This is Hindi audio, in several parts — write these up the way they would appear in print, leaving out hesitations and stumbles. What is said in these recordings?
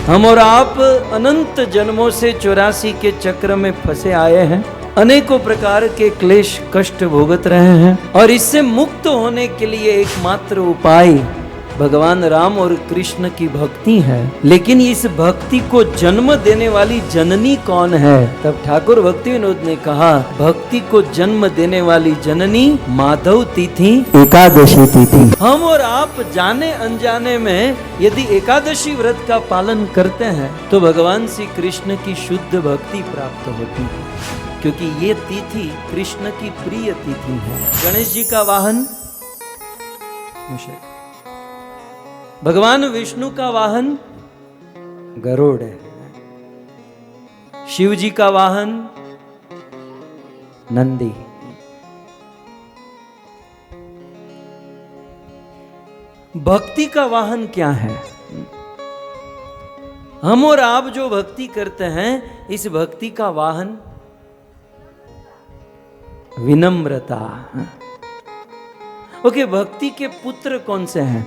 हम और आप अनंत जन्मों से 84 के चक्र में फंसे आए हैं, अनेकों प्रकार के क्लेश कष्ट भोगत रहे हैं और इससे मुक्त होने के लिए एकमात्र उपाय भगवान राम और कृष्ण की भक्ति है। लेकिन इस भक्ति को जन्म देने वाली जननी कौन है? तब ठाकुर भक्ति विनोद ने कहा, भक्ति को जन्म देने वाली जननी माधव तिथि एकादशी तिथि। हम और आप जाने अनजाने में यदि एकादशी व्रत का पालन करते हैं तो भगवान श्री कृष्ण की शुद्ध भक्ति प्राप्त होती है, क्योंकि ये तिथि कृष्ण की प्रिय तिथि है। गणेश जी का वाहन मूषक, भगवान विष्णु का वाहन गरुड़ है, शिव जी का वाहन नंदी। भक्ति का वाहन क्या है? हम और आप जो भक्ति करते हैं, इस भक्ति का वाहन विनम्रता। ओके, भक्ति के पुत्र कौन से हैं?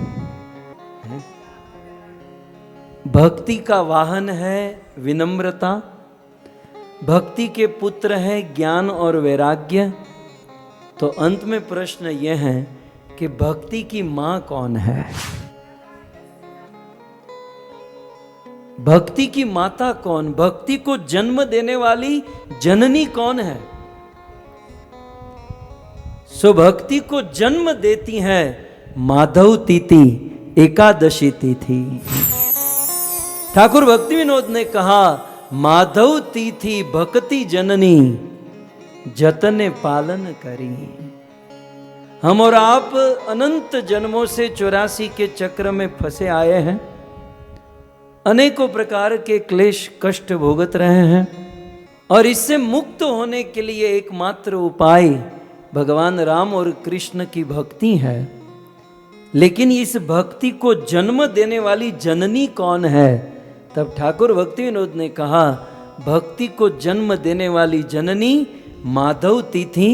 भक्ति का वाहन है विनम्रता, भक्ति के पुत्र है ज्ञान और वैराग्य। तो अंत में प्रश्न यह है कि भक्ति की मां कौन है? भक्ति की माता कौन? भक्ति को जन्म देने वाली जननी कौन है? सो भक्ति को जन्म देती है माधव तिथि एकादशी तिथि। ठाकुर भक्ति विनोद ने कहा, माधव तिथि भक्ति जननी जतने पालन करी। हम और आप अनंत जन्मों से 84 के चक्र में फंसे आए हैं, अनेकों प्रकार के क्लेश कष्ट भोगत रहे हैं और इससे मुक्त होने के लिए एकमात्र उपाय भगवान राम और कृष्ण की भक्ति है। लेकिन इस भक्ति को जन्म देने वाली जननी कौन है? तब ठाकुर भक्ति विनोद ने कहा, भक्ति को जन्म देने वाली जननी माधव तिथि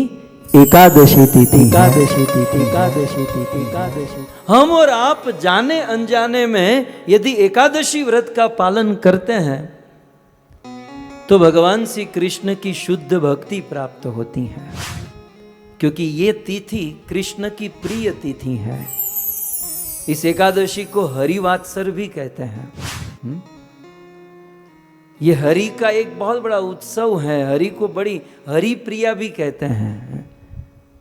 एकादशी तिथि। एकादशी तिथि, एकादशी तिथि, एकादशी। हम और आप जाने अनजाने में यदि एकादशी व्रत का पालन करते हैं तो भगवान श्री कृष्ण की शुद्ध भक्ति प्राप्त होती है, क्योंकि ये तिथि कृष्ण की प्रिय तिथि है। इस एकादशी को हरिवात्सर भी कहते हैं। ये हरि का एक बहुत बड़ा उत्सव है। हरि को बड़ी हरि प्रिया भी कहते हैं।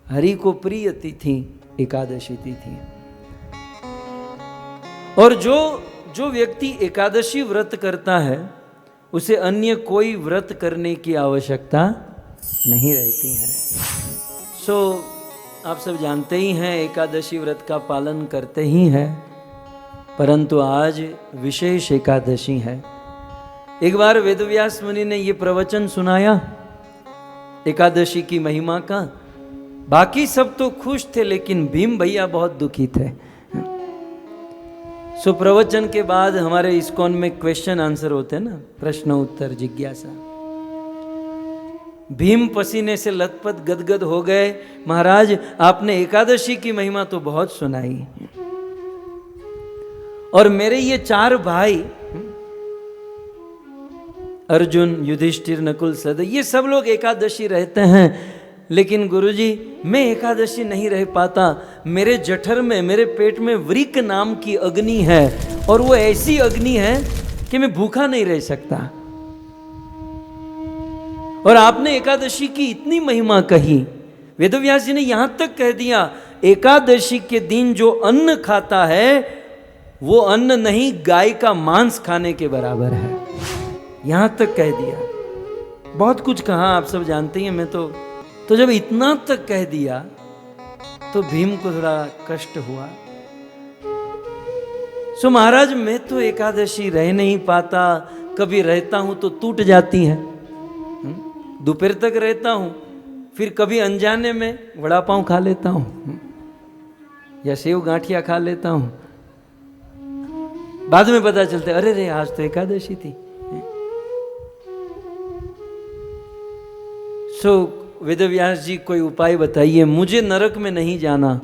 हरि को प्रिय तिथि एकादशी तिथि। और जो व्यक्ति एकादशी व्रत करता है उसे अन्य कोई व्रत करने की आवश्यकता नहीं रहती है। सो आप सब जानते ही हैं, एकादशी व्रत का पालन करते ही हैं, परंतु आज विशेष एकादशी है। एक बार वेदव्यास मुनि ने ये प्रवचन सुनाया एकादशी की महिमा का। बाकी सब तो खुश थे, लेकिन भीम भैया बहुत दुखी थे। सो प्रवचन के बाद हमारे इस्कॉन में क्वेश्चन आंसर होते हैं ना, प्रश्न उत्तर जिज्ञासा। भीम पसीने से लथपथ गदगद हो गए, महाराज आपने एकादशी की महिमा तो बहुत सुनाई, और मेरे ये 4 भाई अर्जुन, युधिष्ठिर, नकुल, सहदेव, ये सब लोग एकादशी रहते हैं, लेकिन गुरुजी मैं एकादशी नहीं रह पाता। मेरे जठर में, मेरे पेट में वृक नाम की अग्नि है, और वो ऐसी अग्नि है कि मैं भूखा नहीं रह सकता। और आपने एकादशी की इतनी महिमा कही, वेदव्यास जी ने यहां तक कह दिया, एकादशी के दिन जो अन्न खाता है वो अन्न नहीं, गाय का मांस खाने के बराबर है। यहां तक कह दिया। बहुत कुछ कहा, आप सब जानते हैं। मैं तो जब इतना तक कह दिया तो भीम को थोड़ा कष्ट हुआ। सो महाराज मैं तो एकादशी रह नहीं पाता, कभी रहता हूं तो टूट जाती है, दोपहर तक रहता हूं, फिर कभी अनजाने में वड़ा पाव खा लेता हूं या सेव गांठिया खा लेता हूं, बाद में पता चलता है अरे रे आज तो एकादशी थी। सो वेदव्यास जी कोई उपाय बताइए, मुझे नरक में नहीं जाना।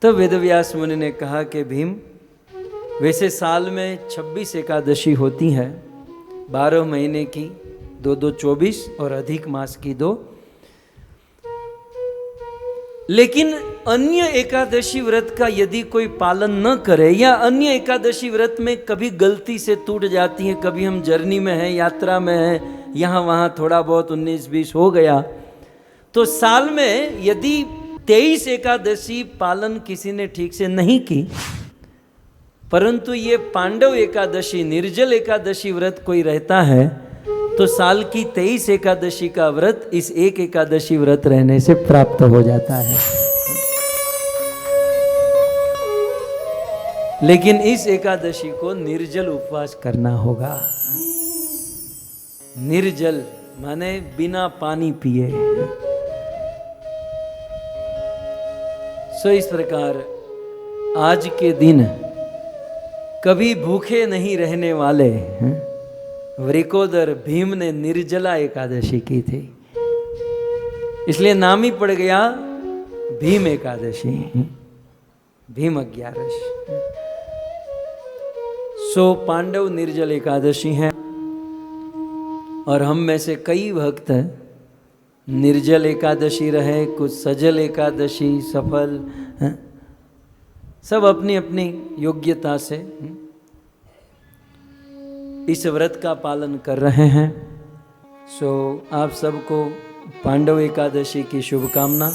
तब वेदव्यास मुनि ने कहा कि भीम वैसे साल में 26 एकादशी होती हैं, 12 महीने की 2 24 और अधिक मास की 2। लेकिन अन्य एकादशी व्रत का यदि कोई पालन न करे या अन्य एकादशी व्रत में कभी गलती से टूट जाती है, कभी हम जर्नी में हैं, यात्रा में हैं, यहाँ वहाँ थोड़ा बहुत 19-20 हो गया, तो साल में यदि 23 एकादशी पालन किसी ने ठीक से नहीं की, परंतु ये पांडव एकादशी, निर्जल एकादशी व्रत कोई रहता है, तो साल की 23 एकादशी का व्रत इस एक एकादशी व्रत रहने से प्राप्त हो जाता है। लेकिन इस एकादशी को निर्जल उपवास करना होगा। निर्जल माने बिना पानी पिए। सो इस प्रकार आज के दिन कभी भूखे नहीं रहने वाले वृकोदर भीम ने निर्जला एकादशी की थी, इसलिए नाम ही पड़ गया भीम एकादशी, भीम 11। सो पांडव निर्जल एकादशी है और हम में से कई भक्त निर्जल एकादशी रहे, कुछ सजल एकादशी सफल, सब अपनी अपनी योग्यता से इस व्रत का पालन कर रहे हैं। सो आप सबको पांडव एकादशी की शुभकामना।